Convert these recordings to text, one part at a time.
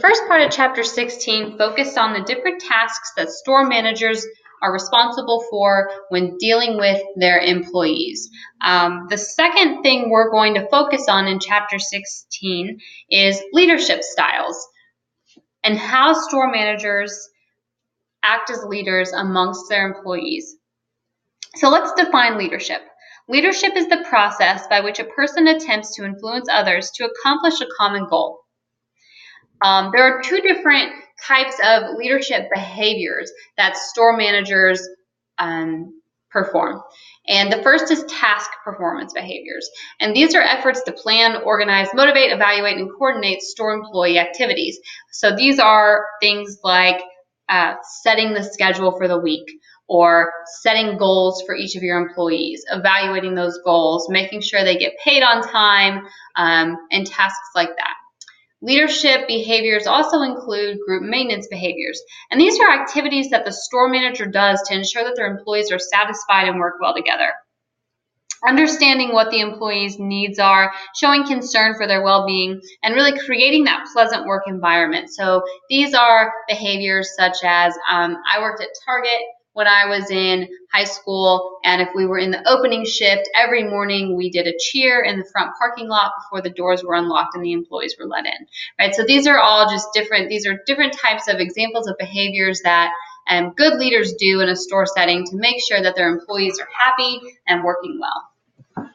first part of chapter 16 focused on the different tasks that store managers are responsible for when dealing with their employees. The second thing we're going to focus on in chapter 16 is leadership styles and how store managers act as leaders amongst their employees. So let's define leadership. Leadership is the process by which a person attempts to influence others to accomplish a common goal. There are two different types of leadership behaviors that store managers perform. And the first is task performance behaviors. And these are efforts to plan, organize, motivate, evaluate, and coordinate store employee activities. So these are things like setting the schedule for the week, or setting goals for each of your employees, evaluating those goals, making sure they get paid on time, and tasks like that. Leadership behaviors also include group maintenance behaviors, and these are activities that the store manager does to ensure that their employees are satisfied and work well together. Understanding what the employees' needs are, showing concern for their well-being, and really creating that pleasant work environment. So these are behaviors such as I worked at Target when I was in high school, and if we were in the opening shift, every morning we did a cheer in the front parking lot before the doors were unlocked and the employees were let in, right? So these are all just different types of examples of behaviors that good leaders do in a store setting to make sure that their employees are happy and working well.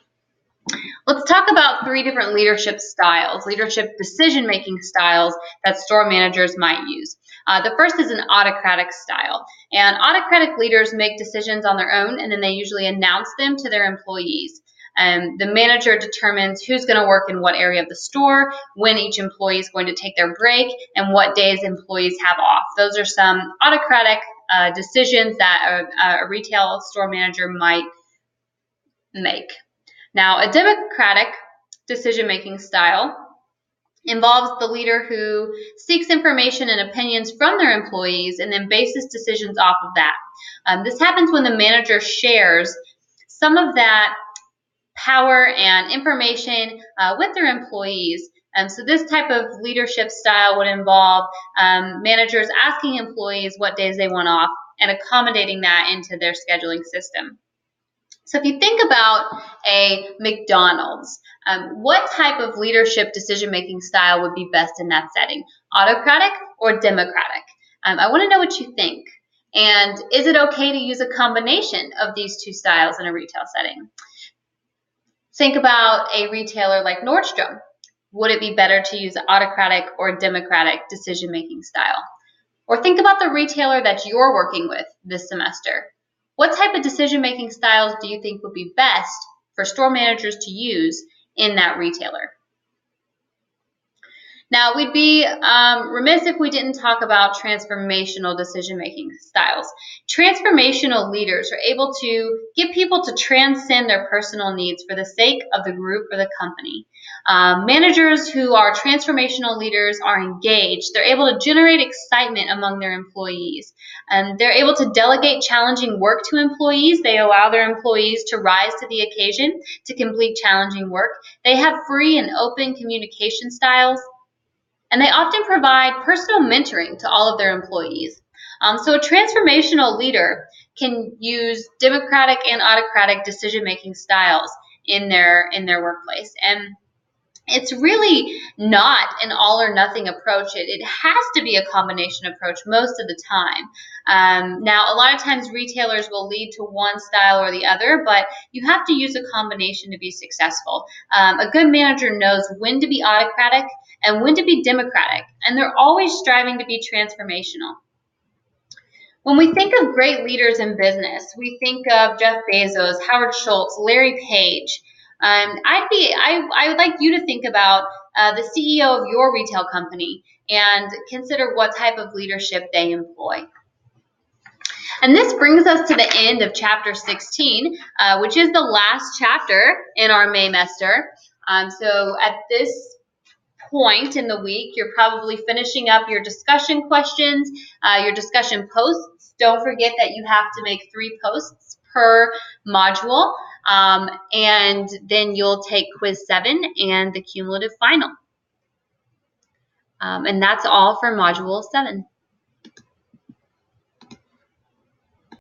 Let's talk about three different leadership styles, leadership decision-making styles that store managers might use. The first is an autocratic style, and autocratic leaders make decisions on their own, and then they usually announce them to their employees. The manager determines who's going to work in what area of the store, when each employee is going to take their break, and what days employees have off. Those are some autocratic decisions that a retail store manager might make. Now, a democratic decision-making style involves the leader who seeks information and opinions from their employees and then bases decisions off of that. This happens when the manager shares some of that power and information with their employees. So this type of leadership style would involve managers asking employees what days they want off and accommodating that into their scheduling system. So if you think about a McDonald's, what type of leadership decision-making style would be best in that setting? Autocratic or democratic? I want to know what you think. And is it okay to use a combination of these two styles in a retail setting? Think about a retailer like Nordstrom. Would it be better to use autocratic or democratic decision-making style? Or think about the retailer that you're working with this semester. What type of decision-making styles do you think would be best for store managers to use in that retailer? Now, we'd be remiss if we didn't talk about transformational decision-making styles. Transformational leaders are able to get people to transcend their personal needs for the sake of the group or the company. Managers who are transformational leaders are engaged. They're able to generate excitement among their employees. They're able to delegate challenging work to employees. They allow their employees to rise to the occasion to complete challenging work. They have free and open communication styles. And they often provide personal mentoring to all of their employees. So a transformational leader can use democratic and autocratic decision-making styles in their workplace. And it's really not an all or nothing approach. It has to be a combination approach most of the time. Now, a lot of times retailers will lead to one style or the other, but you have to use a combination to be successful. A good manager knows when to be autocratic and when to be democratic, and they're always striving to be transformational. When we think of great leaders in business, we think of Jeff Bezos, Howard Schultz, Larry Page. I would like you to think about the CEO of your retail company and consider what type of leadership they employ. And this brings us to the end of chapter 16, which is the last chapter in our Maymester. So at this point in the week, you're probably finishing up your discussion questions, your discussion posts. Don't forget that you have to make 3 posts per module, and then you'll take quiz 7 and the cumulative final. And that's all for Module 7.